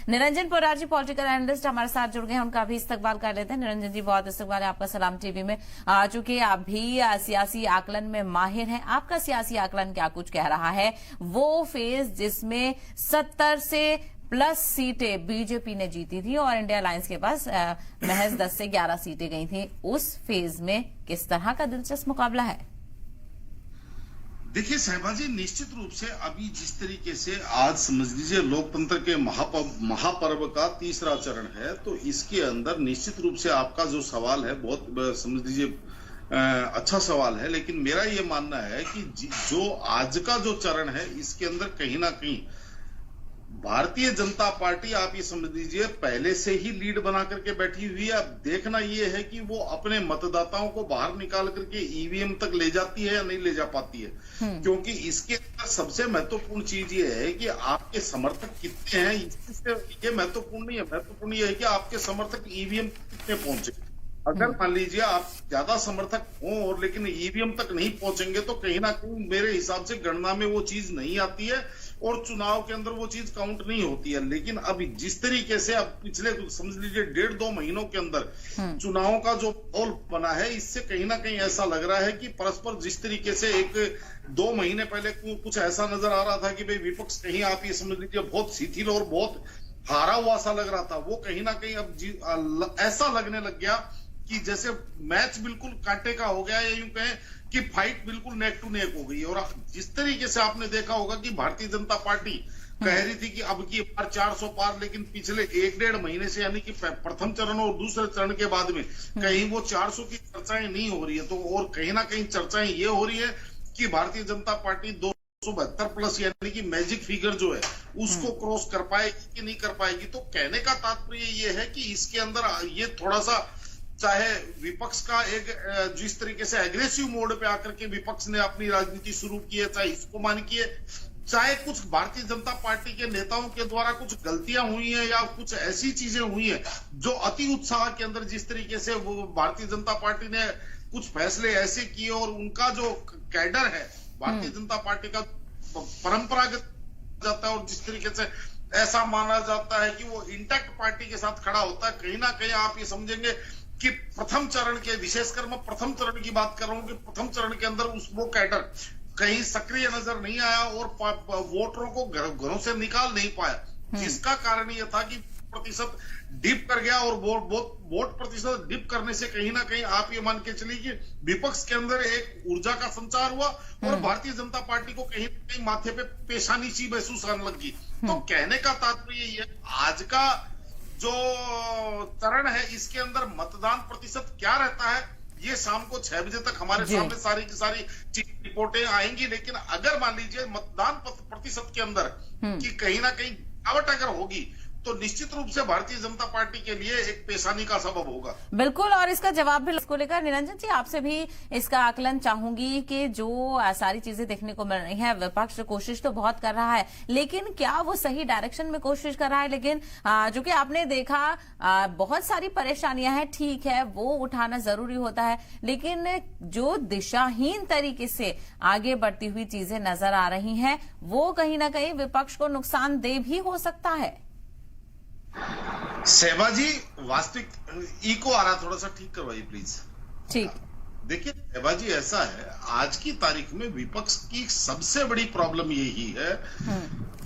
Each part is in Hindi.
निरंजन पोराजी पॉलिटिकल एनालिस्ट हमारे साथ जुड़ गए हैं, उनका भी इस्तकबाल कर लेते हैं। निरंजन जी, बहुत इस्तकबाल है आपका सलाम टीवी में। चूंकि आप भी सियासी आकलन में माहिर हैं, आपका सियासी आकलन क्या कुछ कह रहा है? वो फेज जिसमें 70 से प्लस सीटें बीजेपी ने जीती थी और इंडिया अलायंस के पास महज 10 से 11 सीटें गई थी, उस फेज में किस तरह का दिलचस्प मुकाबला है? देखिए सहबाजी, निश्चित रूप से अभी जिस तरीके से आज समझ लीजिए लोकतंत्र के महापर्व का तीसरा चरण है, तो इसके अंदर निश्चित रूप से आपका जो सवाल है बहुत समझ लीजिए अच्छा सवाल है। लेकिन मेरा ये मानना है कि जो आज का जो चरण है इसके अंदर कहीं ना कहीं भारतीय जनता पार्टी, आप ये समझ लीजिए, पहले से ही लीड बना करके बैठी हुई है। अब देखना ये है कि वो अपने मतदाताओं को बाहर निकाल करके ईवीएम तक ले जाती है या नहीं ले जा पाती है। क्योंकि इसके अंदर सबसे महत्वपूर्ण चीज ये है कि आपके समर्थक कितने हैं, ये महत्वपूर्ण नहीं है। महत्वपूर्ण ये है कि आपके समर्थक ईवीएम कितने पहुंचे। अगर मान लीजिए आप ज्यादा समर्थक हों और लेकिन ईवीएम तक नहीं पहुंचेंगे तो कहीं ना कहीं मेरे हिसाब से गणना में वो चीज नहीं आती है और चुनाव के अंदर वो चीज काउंट नहीं होती है। लेकिन अब जिस तरीके से अब पिछले समझ लीजिए 1.5-2 महीनों के अंदर चुनाव का जो माहौल बना है, इससे कहीं ना कहीं ऐसा लग रहा है कि परस्पर जिस तरीके से 1-2 महीने पहले कुछ ऐसा नजर आ रहा था कि भाई विपक्ष कहीं आप ये समझ लीजिए बहुत शिथिल और बहुत हारा हुआ सा लग रहा था, वो कहीं ना कहीं अब ऐसा लगने लग गया कि जैसे मैच बिल्कुल कांटे का हो गया, या यूं कहें कि फाइट बिल्कुल नेक टू नेक हो गई। और जिस तरीके से आपने देखा होगा कि भारतीय जनता पार्टी कह रही थी कि अब की बार 400 पार, लेकिन पिछले 1-1.5 महीने से यानी कि प्रथम चरण और दूसरे चरण के बाद में कहीं वो 400 की चर्चाएं नहीं हो रही है। तो और कहीं ना कहीं चर्चाएं ये हो रही है कि भारतीय जनता पार्टी 272 प्लस यानी कि मैजिक फिगर जो है उसको क्रॉस कर पाएगी कि नहीं कर पाएगी। तो कहने का तात्पर्य ये है कि इसके अंदर ये थोड़ा सा, चाहे विपक्ष का एक जिस तरीके से एग्रेसिव मोड पे आकर के विपक्ष ने अपनी राजनीति शुरू की है, चाहे इसको मानिए, चाहे कुछ भारतीय जनता पार्टी के नेताओं के द्वारा कुछ गलतियां हुई हैं या कुछ ऐसी चीजें हुई हैं जो अति उत्साह के अंदर जिस तरीके से वो भारतीय जनता पार्टी ने कुछ फैसले ऐसे किए और उनका जो कैडर है भारतीय जनता पार्टी का परंपरागत जाता है और जिस तरीके से ऐसा माना जाता है कि वो इंटैक्ट पार्टी के साथ खड़ा होता है। कहीं ना कहीं आप ये समझेंगे कि प्रथम चरण के, विशेषकर मैं प्रथम चरण की बात कर रहा हूं कि प्रथम चरण के अंदर वो कैडर कहीं सक्रिय नजर नहीं आया और वोटरों को घरों से निकाल नहीं पाया, जिसका कारण यह था कि प्रतिशत डिप कर गया। और वोट प्रतिशत डिप करने से कहीं ना कहीं आप ये मान के चलिए कि विपक्ष के अंदर एक ऊर्जा का संचार हुआ और भारतीय जनता पार्टी को कहीं ना कहीं माथे पे पेशानी सी महसूस आने लगी। तो कहने का तात्पर्य ये, आज का जो चरण है इसके अंदर मतदान प्रतिशत क्या रहता है, ये शाम को 6 बजे तक हमारे सामने सारी की सारी रिपोर्टें आएंगी। लेकिन अगर मान लीजिए मतदान प्रतिशत के अंदर कि कहीं ना कहीं गिरावट अगर होगी तो निश्चित रूप से भारतीय जनता पार्टी के लिए एक पेशानी का सबब होगा। बिल्कुल, और इसका जवाब भी इसको लेकर निरंजन जी आपसे भी इसका आकलन चाहूंगी कि जो सारी चीजें देखने को मिल रही हैं, विपक्ष कोशिश तो बहुत कर रहा है, लेकिन क्या वो सही डायरेक्शन में कोशिश कर रहा है? लेकिन जो कि आपने देखा बहुत सारी परेशानियां हैं, ठीक है वो उठाना जरूरी होता है, लेकिन जो दिशाहीन तरीके से आगे बढ़ती हुई चीजें नजर आ रही हैं वो कहीं ना कहीं विपक्ष को नुकसानदेह भी हो सकता है। सहबाजी, वास्तविक इको आ रहा, थोड़ा सा ठीक करवाइए प्लीज। ठीक। देखिए सहबाजी, ऐसा है आज की तारीख में विपक्ष की सबसे बड़ी प्रॉब्लम यही है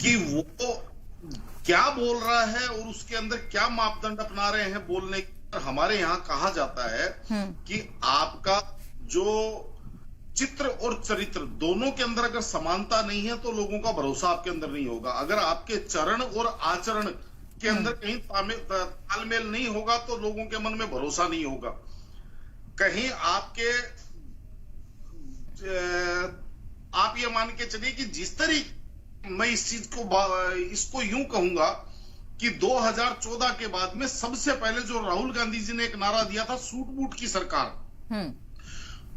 कि वो क्या बोल रहा है और उसके अंदर क्या मापदंड अपना रहे हैं बोलने के। हमारे यहाँ कहा जाता है कि आपका जो चित्र और चरित्र दोनों के अंदर अगर समानता नहीं है तो लोगों का भरोसा आपके अंदर नहीं होगा। अगर आपके चरण और आचरण के अंदर कहीं तालमेल नहीं होगा तो लोगों के मन में भरोसा नहीं होगा। कहीं आप ये मान के चलिए कि जिस तरीके, मैं इस चीज को इसको यूं कहूंगा कि 2014 के बाद में सबसे पहले जो राहुल गांधी जी ने एक नारा दिया था, सूट बूट की सरकार,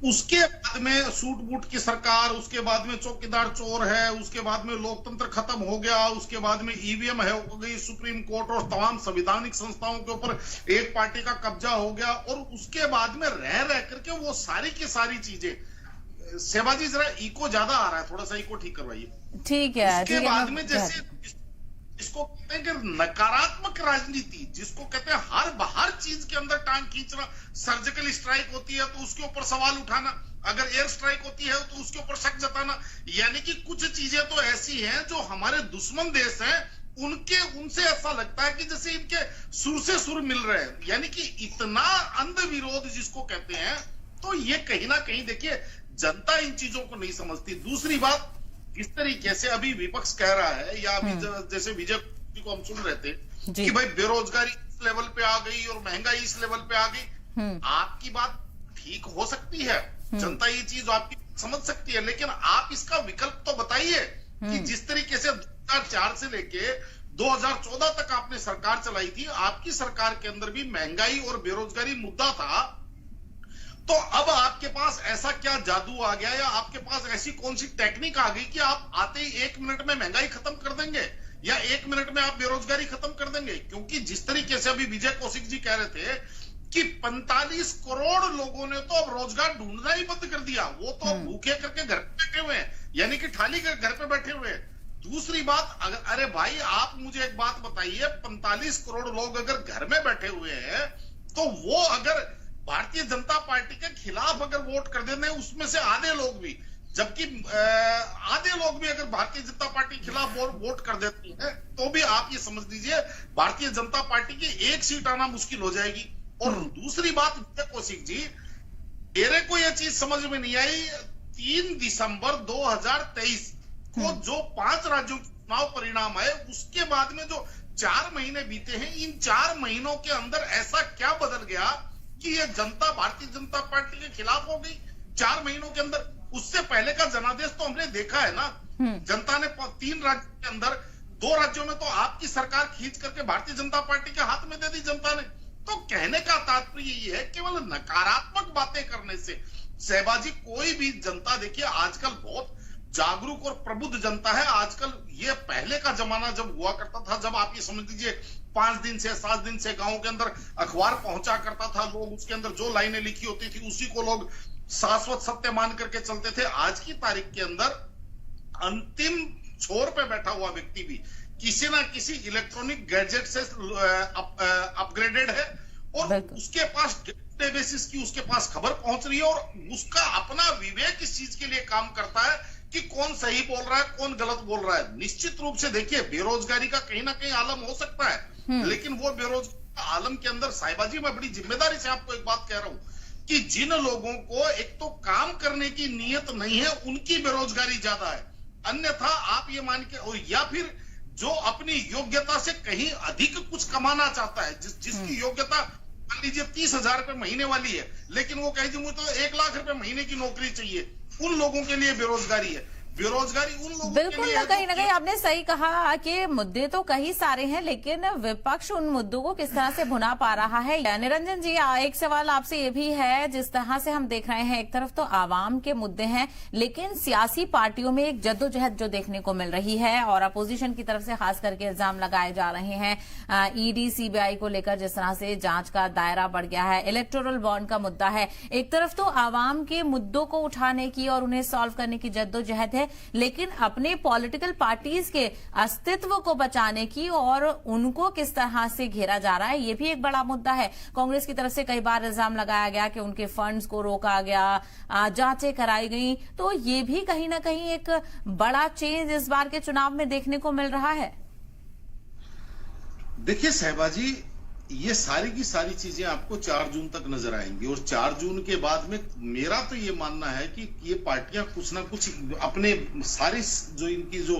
उसके बाद में सूट बूट की सरकार, उसके बाद में चौकीदार चोर है, उसके बाद में लोकतंत्र खत्म हो गया, उसके बाद में ईवीएम है हो गई, सुप्रीम कोर्ट और तमाम संवैधानिक संस्थाओं के ऊपर एक पार्टी का कब्जा हो गया। और उसके बाद में रह करके वो सारी की सारी चीजें, सेवाजी जरा इको ज्यादा आ रहा है, थोड़ा सा इको ठीक करवाइए। ठीक है। उसके बाद में जैसे जिसको कहते हैं कि नकारात्मक राजनीति, जिसको कहते हैं हर चीज के अंदर टांग खींचना, सर्जिकल स्ट्राइक होती है तो उसके ऊपर सवाल उठाना, अगर एयर स्ट्राइक होती है तो उसके ऊपर शक जताना, यानी कि कुछ चीजें तो ऐसी हैं जो हमारे दुश्मन देश हैं उनसे ऐसा लगता है कि जैसे इनके सुर से सुर मिल रहे हैं, यानी कि इतना अंध विरोध जिसको कहते हैं। तो ये कहीं ना कहीं देखिए जनता इन चीजों को नहीं समझती। दूसरी बात, इस तरीके से अभी विपक्ष कह रहा है या अभी जैसे विजय को हम सुन रहे थे कि भाई बेरोजगारी इस लेवल पे आ गई और महंगाई इस लेवल पे आ गई। आपकी बात ठीक हो सकती है, जनता ये चीज आपकी समझ सकती है, लेकिन आप इसका विकल्प तो बताइए कि जिस तरीके से 2004 से लेके 2014 तक आपने सरकार चलाई थी, आपकी सरकार के अंदर भी महंगाई और बेरोजगारी मुद्दा था। तो अब आपके पास ऐसा क्या जादू आ गया या आपके पास ऐसी कौन सी टेक्निक आ गई कि आप आते ही 1 मिनट में महंगाई खत्म कर देंगे या 1 मिनट में आप बेरोजगारी खत्म कर देंगे? क्योंकि जिस तरीके से अभी विजय कौशिक जी कह रहे थे कि 45 करोड़ लोगों ने तो अब रोजगार ढूंढना ही बंद कर दिया, वो तो भूखे करके घर पे बैठे हुए हैं, यानी कि थाली के घर पे बैठे हुए हैं। दूसरी बात, अरे भाई आप मुझे एक बात बताइए, 45 करोड़ लोग अगर घर में बैठे हुए हैं तो वो अगर भारतीय जनता पार्टी के खिलाफ अगर वोट कर देते हैं, उसमें से आधे लोग भी, जबकि आधे लोग भी अगर भारतीय जनता पार्टी के खिलाफ वोट कर देते हैं तो भी आप ये समझ लीजिए भारतीय जनता पार्टी की 1 सीट आना मुश्किल हो जाएगी। और दूसरी बात, विजय कौशिक जी, मेरे को यह चीज समझ में नहीं आई, 3 दिसंबर 2023 को जो 5 राज्यों के चुनाव परिणाम आए उसके बाद में जो 4 महीने बीते हैं, इन 4 महीनों के अंदर ऐसा क्या बदल गया कि ये जनता भारतीय जनता पार्टी के खिलाफ हो गई 4 महीनों के अंदर? उससे पहले का जनादेश तो हमने देखा है ना, जनता ने 3 राज्यों के अंदर 2 राज्यों में तो आपकी सरकार खींच करके भारतीय जनता पार्टी के हाथ में दे दी जनता ने। तो कहने का तात्पर्य ये है, केवल नकारात्मक बातें करने से सहबाजी कोई भी जनता, देखिए आजकल बहुत जागरूक और प्रबुद्ध जनता है। आजकल ये पहले का जमाना जब हुआ करता था, जब आप ये समझ लीजिए 5 दिन से 7 दिन से गांव के अंदर अखबार पहुंचा करता था, लोग उसके अंदर जो लाइनें लिखी होती थी उसी को लोग शाश्वत सत्य मान करके चलते थे। आज की तारीख के अंदर अंतिम छोर पे बैठा हुआ व्यक्ति भी किसी ना किसी इलेक्ट्रॉनिक गैजेट से अपग्रेडेड है और उसके पास डे बेसिस की उसके पास खबर पहुंच रही है और उसका अपना विवेक इस चीज के लिए काम करता है कि कौन सही बोल रहा है, कौन गलत बोल रहा है। निश्चित रूप से देखिए बेरोजगारी का कहीं ना कहीं आलम हो सकता है, लेकिन वो बेरोजगारी आलम के अंदर साहिबाजी मैं बड़ी जिम्मेदारी से आपको एक बात कह रहा हूं कि जिन लोगों को एक तो काम करने की नीयत नहीं है उनकी बेरोजगारी ज्यादा है, अन्यथा आप ये मान के, और या फिर जो अपनी योग्यता से कहीं अधिक कुछ कमाना चाहता है, जिसकी योग्यता मान लीजिए 30,000 रुपए महीने वाली है, लेकिन वो कहे मुझे तो 1 लाख रुपए महीने की नौकरी चाहिए, उन लोगों के लिए बेरोजगारी है। बेरोजगारी उन लोगों बिल्कुल के लिए कहीं ना कहीं आपने सही कहा कि मुद्दे तो कई सारे हैं, लेकिन विपक्ष उन मुद्दों को किस तरह से भुना पा रहा है। निरंजन जी, एक सवाल आपसे ये भी है, जिस तरह से हम देख रहे हैं एक तरफ तो आवाम के मुद्दे हैं, लेकिन सियासी पार्टियों में एक जद्दोजहद जो देखने को मिल रही है और अपोजिशन की तरफ से खास करके इल्जाम लगाए जा रहे हैं ईडी सीबीआई को लेकर, जिस तरह से जांच का दायरा बढ़ गया है, इलेक्टोरल बॉन्ड का मुद्दा है। एक तरफ तो आवाम के मुद्दों को उठाने की और उन्हें सॉल्व करने की जद्दोजहद है, लेकिन अपने पॉलिटिकल पार्टीज के अस्तित्व को बचाने की और उनको किस तरह से घेरा जा रहा है, ये भी एक बड़ा मुद्दा है। कांग्रेस की तरफ से कई बार इल्जाम लगाया गया कि उनके फंड्स को रोका गया, जांचें कराई गई, तो ये भी कहीं ना कहीं एक बड़ा चेंज इस बार के चुनाव में देखने को मिल रहा है। देखिए सहबाजी, ये सारी की सारी चीजें आपको 4 जून तक नजर आएंगी और 4 जून के बाद में मेरा तो ये मानना है कि ये पार्टियां कुछ ना कुछ अपने सारी जो इनकी जो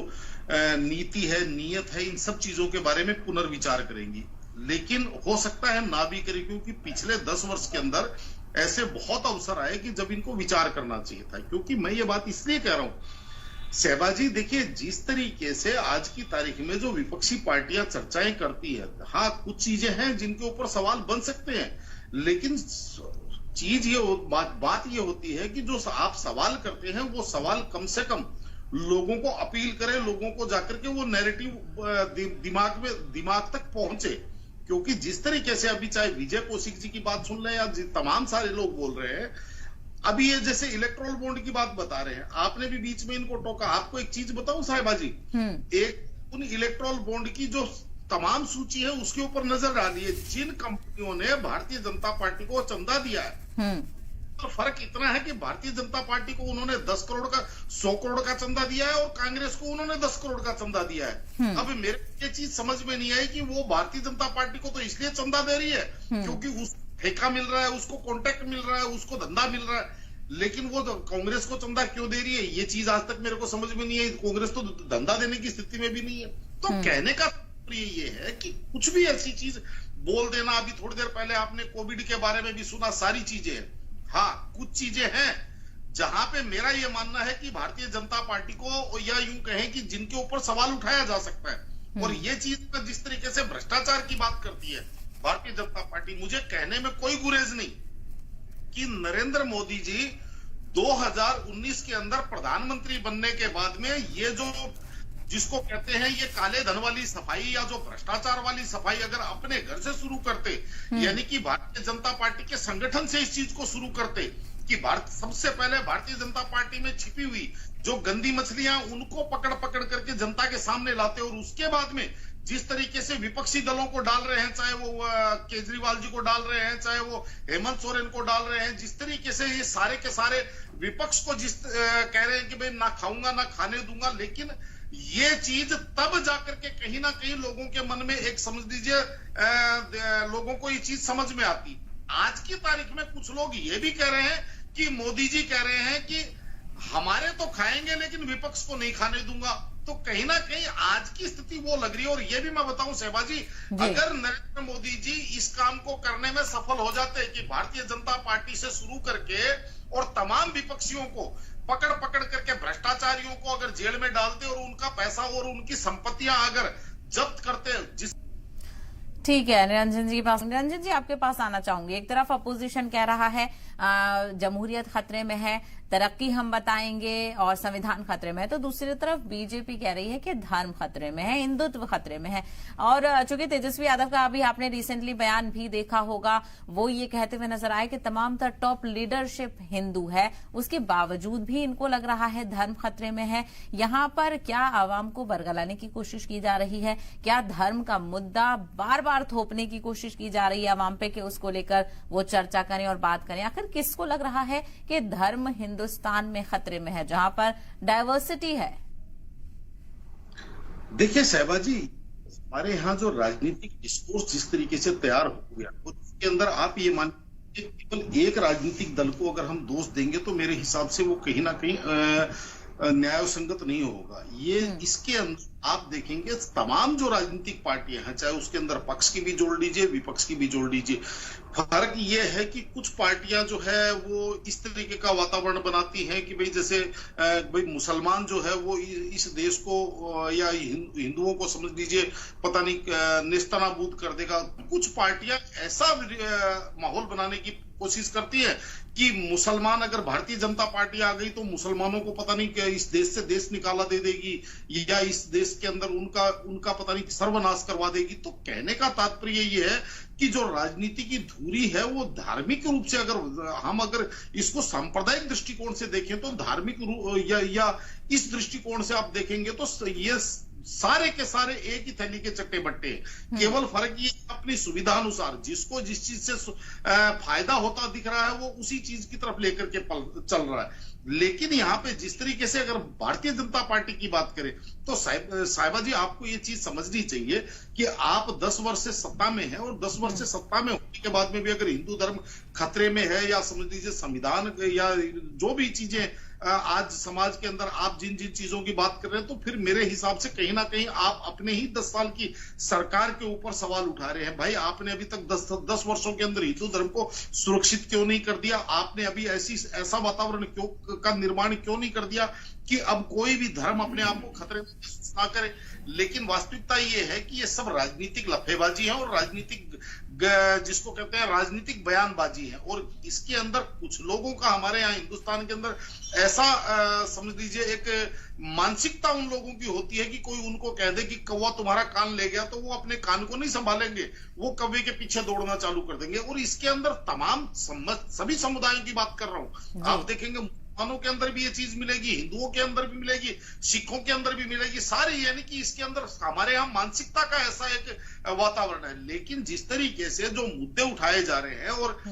नीति है, नीयत है, इन सब चीजों के बारे में पुनर्विचार करेंगी, लेकिन हो सकता है ना भी करें, क्योंकि पिछले 10 वर्ष के अंदर ऐसे बहुत अवसर आए कि जब इनको विचार करना चाहिए था। क्योंकि मैं ये बात इसलिए कह रहा हूं सहबाजी, देखिए जिस तरीके से आज की तारीख में जो विपक्षी पार्टियां चर्चाएं करती है, हाँ कुछ चीजें हैं जिनके ऊपर सवाल बन सकते हैं, लेकिन चीज ये बात ये होती है कि जो आप सवाल करते हैं वो सवाल कम से कम लोगों को अपील करे, लोगों को जाकर के वो नैरेटिव दिमाग तक पहुंचे। क्योंकि जिस तरीके से अभी चाहे विजय कौशिक जी की बात सुन लें या तमाम सारे लोग बोल रहे हैं, अभी ये जैसे इलेक्ट्रोल बॉन्ड की बात बता रहे हैं, आपने भी बीच में इनको टोका। आपको एक चीज बताऊं साहिबाजी, एक उन इलेक्ट्रॉल बॉन्ड की जो तमाम सूची है उसके ऊपर नजर डालिए, जिन कंपनियों ने भारतीय जनता पार्टी को चंदा दिया है। तो फर्क इतना है कि भारतीय जनता पार्टी को उन्होंने 10 करोड़ का 100 करोड़ का चंदा दिया है और कांग्रेस को उन्होंने 10 करोड़ का चंदा दिया है। अब मेरे ये चीज समझ में नहीं आई कि वो भारतीय जनता पार्टी को तो इसलिए चंदा दे रही है क्योंकि उसको ठेका मिल रहा है, उसको कॉन्ट्रैक्ट मिल रहा है, उसको धंधा मिल रहा है, लेकिन वो कांग्रेस को चंदा क्यों दे रही है, ये चीज आज तक मेरे को समझ में नहीं आई। कांग्रेस तो धंधा देने की स्थिति में भी नहीं है। तो कहने का ये है कि कुछ भी ऐसी चीज बोल देना। अभी थोड़ी देर पहले आपने कोविड के बारे में भी सुना, सारी चीजें हैं। हाँ, कुछ चीजें हैं जहां पे मेरा ये मानना है कि भारतीय जनता पार्टी को, या यूं कहें कि जिनके ऊपर सवाल उठाया जा सकता है। और ये चीज जिस तरीके से भ्रष्टाचार की बात करती है भारतीय जनता पार्टी, मुझे कहने में कोई गुरेज नहीं कि नरेंद्र मोदी जी 2019 के अंदर प्रधानमंत्री बनने के बाद में ये जो जिसको कहते हैं ये काले धन वाली सफाई या जो भ्रष्टाचार वाली सफाई अगर अपने घर से शुरू करते, यानी कि भारतीय जनता पार्टी के संगठन से इस चीज को शुरू करते कि सबसे पहले भारतीय जनता पार्टी में छिपी हुई जो गंदी मछलियां उनको पकड़ पकड़ करके जनता के सामने लाते, और उसके बाद में जिस तरीके से विपक्षी दलों को डाल रहे हैं, चाहे वो केजरीवाल जी को डाल रहे हैं, चाहे वो हेमंत सोरेन को डाल रहे हैं, जिस तरीके से ये सारे के सारे विपक्ष को कह रहे हैं कि भाई ना खाऊंगा ना खाने दूंगा, लेकिन ये चीज तब जाकर के कहीं ना कहीं लोगों के मन में एक समझ लीजिए लोगों को ये चीज समझ में आती। आज की तारीख में कुछ लोग ये भी कह रहे हैं कि मोदी जी कह रहे हैं कि हमारे तो खाएंगे लेकिन विपक्ष को नहीं खाने दूंगा। तो कहीं ना कहीं आज की स्थिति वो लग रही है। और ये भी मैं बताऊं शहबाजी, अगर नरेंद्र मोदी जी इस काम को करने में सफल हो जाते हैं कि भारतीय जनता पार्टी से शुरू करके और तमाम विपक्षियों को पकड़ पकड़ करके भ्रष्टाचारियों को अगर जेल में डालते और उनका पैसा और उनकी संपत्तियां अगर जब्त करते, जिस ठीक है निरंजन जी के पास, निरंजन जी आपके पास आना चाहूंगी। एक तरफ अपोजिशन कह रहा है जमहूरियत खतरे में है, तरक्की हम बताएंगे और संविधान खतरे में है, तो दूसरी तरफ बीजेपी कह रही है कि धर्म खतरे में है, हिंदुत्व खतरे में है। और चूंकि तेजस्वी यादव का अभी आपने रिसेंटली बयान भी देखा होगा, वो ये कहते हुए नजर आए कि तमाम तर टॉप लीडरशिप हिंदू है, उसके बावजूद भी इनको लग रहा है धर्म खतरे में है। यहाँ पर क्या आवाम को बरगलाने की कोशिश की जा रही है? क्या धर्म का मुद्दा बार बार थोपने की कोशिश की जा रही है आवाम पे कि उसको लेकर वो चर्चा करें और बात करें? आखिर किसको लग रहा है कि धर्म हिंदुस्तान में खतरे में है जहां पर डाइवर्सिटी है? देखिए शहबा जी, हमारे यहाँ जो राजनीतिक डिस्कोर्स जिस तरीके से तैयार हो गया, उसके अंदर आप ये मान केवल एक राजनीतिक दल को अगर हम दोष देंगे तो मेरे हिसाब से वो कहीं ना कहीं न्याय संगत नहीं होगा। ये इसके अंदर आप देखेंगे तमाम जो राजनीतिक पार्टियां हैं, चाहे उसके अंदर पक्ष की भी जोड़ लीजिए विपक्ष की भी जोड़ लीजिए, फर्क ये है कि कुछ पार्टियां जो है वो इस तरीके का वातावरण बनाती हैं कि भाई जैसे भाई मुसलमान जो है वो इस देश को या हिंदुओं को समझ लीजिए पता नहीं नेस्तनाबूद कर देगा। कुछ पार्टियां ऐसा माहौल बनाने की कोशिश करती है कि मुसलमान अगर भारतीय जनता पार्टी आ गई तो मुसलमानों को पता नहीं इस देश से देश निकाला दे देगी या इस देश के अंदर उनका पता नहीं सर्वनाश करवा देगी। तो कहने का तात्पर्य ये है कि जो राजनीति की धुरी है वो धार्मिक रूप से अगर इसको सांप्रदायिक दृष्टिकोण से देखें तो धार्मिक या इस दृष्टिकोण से आप देखेंगे तो ये सारे के सारे एक ही थैली के चट्टे बट्टे। केवल फर्क ये अपनी सुविधा अनुसार जिसको जिस चीज से फायदा होता दिख रहा है वो उसी चीज की तरफ लेकर के चल रहा है। लेकिन यहाँ पे जिस तरीके से अगर भारतीय जनता पार्टी की बात करें तो साहिबा जी आपको ये चीज समझनी चाहिए कि आप 10 वर्ष से सत्ता में हैं और 10 वर्ष से सत्ता में होने के बाद में भी अगर हिंदू धर्म खतरे में है या समझ लीजिए संविधान या जो भी चीजें आज समाज के अंदर आप जिन जिन चीजों की बात कर रहे हैं, तो फिर मेरे हिसाब से कहीं ना कहीं आप अपने ही 10 साल की सरकार के ऊपर सवाल उठा रहे हैं। भाई आपने अभी तक 10 वर्षों के अंदर हिंदू धर्म को सुरक्षित क्यों नहीं कर दिया? आपने अभी ऐसा वातावरण का निर्माण क्यों नहीं कर दिया कि अब कोई भी धर्म अपने आप को खतरे में महसूस ना करे? लेकिन वास्तविकता ये है कि ये सब राजनीतिक लफेबाजी है और राजनीतिक जिसको कहते हैं राजनीतिक बयानबाजी है। और इसके अंदर कुछ लोगों का हमारे यहाँ हिंदुस्तान के अंदर ऐसा समझ लीजिए एक मानसिकता उन लोगों की होती है कि कोई उनको कह दे कि कौवा तुम्हारा कान ले गया तो वो अपने कान को नहीं संभालेंगे, वो कौवे के पीछे दौड़ना चालू कर देंगे। और इसके अंदर तमाम सभी समुदायों की बात कर रहा हूं। आप देखेंगे मुसलमानों के अंदर भी ये चीज मिलेगी, हिंदुओं के अंदर भी मिलेगी, सिखों के अंदर भी मिलेगी, सारे, यानी कि इसके अंदर हमारे यहाँ मानसिकता का ऐसा एक वातावरण है। लेकिन जिस तरीके से जो मुद्दे उठाए जा रहे हैं, और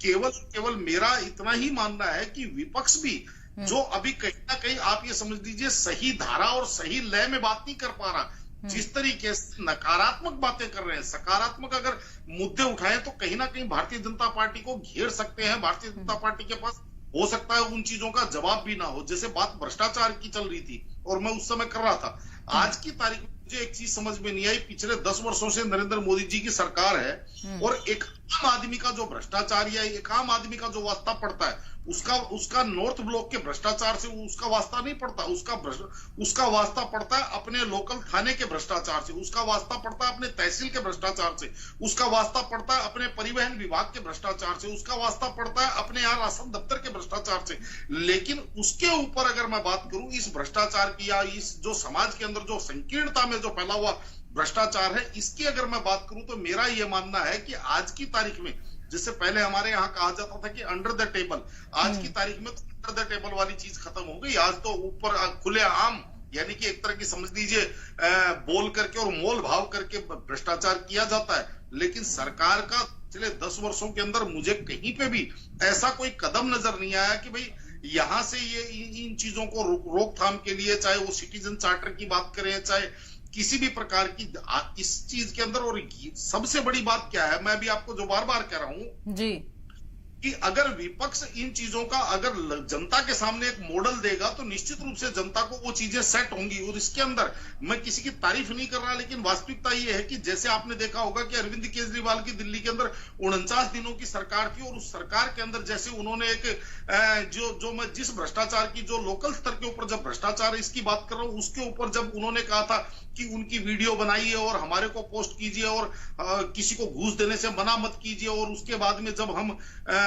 केवल मेरा इतना ही मानना है कि विपक्ष भी जो अभी कहीं ना कहीं आप ये समझ लीजिए सही धारा और सही लय में बात नहीं कर पा रहा, जिस तरीके से नकारात्मक बातें कर रहे हैं, सकारात्मक अगर मुद्दे उठाएं तो कहीं ना कहीं भारतीय जनता पार्टी को घेर सकते हैं। भारतीय जनता पार्टी के पास हो सकता है उन चीजों का जवाब भी ना हो। जैसे बात भ्रष्टाचार की चल रही थी और मैं उस समय कर रहा था, आज की तारीख में मुझे एक चीज समझ में नहीं आई, पिछले 10 वर्षों से नरेंद्र मोदी जी की सरकार है और एक आम आदमी का जो भ्रष्टाचार या एक आम आदमी का जो वास्ता पड़ता है, उसका नॉर्थ ब्लॉक के भ्रष्टाचार से उसका वास्ता नहीं पड़ता। उसका वास्ता पड़ता है अपने लोकल थाने के भ्रष्टाचार से, उसका वास्ता पड़ता है अपने तहसील के भ्रष्टाचार से, उसका वास्ता पड़ता है अपने परिवहन विभाग के भ्रष्टाचार से, उसका वास्ता पड़ता है अपने यहाँ राशन दफ्तर के भ्रष्टाचार से। लेकिन उसके ऊपर अगर मैं बात करूं इस भ्रष्टाचार की, या इस जो समाज के अंदर जो संकीर्णता में जो फैला हुआ भ्रष्टाचार है, इसकी अगर मैं बात करूं तो मेरा यह मानना है कि आज की तारीख में, जिससे पहले हमारे यहाँ कहा जाता था कि अंडर द टेबल, आज की तारीख में तो अंडर द टेबल वाली चीज खत्म हो गई। आज तो ऊपर खुले आम, यानी कि एक तरह की समझ लीजिए बोल करके और मोल भाव करके भ्रष्टाचार किया जाता है। लेकिन सरकार का पिछले 10 वर्षों के अंदर मुझे कहीं पे भी ऐसा कोई कदम नजर नहीं आया कि भाई यहां से ये इन चीजों को रोकथाम के लिए, चाहे वो सिटीजन चार्टर की बात करें, चाहे किसी भी प्रकार की इस चीज के अंदर। और सबसे बड़ी बात क्या है, मैं भी आपको जो बार बार कह रहा हूं जी, कि अगर विपक्ष इन चीजों का अगर जनता के सामने एक मॉडल देगा तो निश्चित रूप से जनता को वो चीजें सेट होंगी। और इसके अंदर मैं किसी की तारीफ नहीं कर रहा, लेकिन वास्तविकता ये है कि जैसे आपने देखा होगा कि अरविंद केजरीवाल की दिल्ली के अंदर 49 दिनों की सरकार थी, और उस सरकार के अंदर जैसे उन्होंने एक जो मैं जिस भ्रष्टाचार की, जो लोकल स्तर के ऊपर जब भ्रष्टाचार इसकी बात कर रहा हूं, उसके ऊपर जब उन्होंने कहा था कि उनकी वीडियो बनाइए और हमारे को पोस्ट कीजिए और किसी को घूस देने से मना मत कीजिए, और उसके बाद में जब हम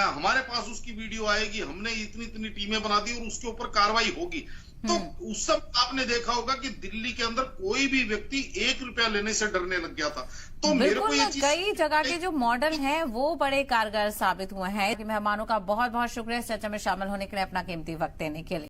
हमारे पास उसकी वीडियो आएगी, हमने इतनी इतनी टीमें बना दी और उसके ऊपर कार्रवाई होगी, तो उस सब आपने देखा होगा कि दिल्ली के अंदर कोई भी व्यक्ति 1 रुपया लेने से डरने लग गया था। तो मेरे को ये चीज, कई जगह के जो मॉडल हैं वो बड़े कारगर साबित हुए हैं। मेहमानों का बहुत बहुत शुक्रिया इस चर्चा में शामिल होने के लिए, अपना कीमती वक्त देने के लिए।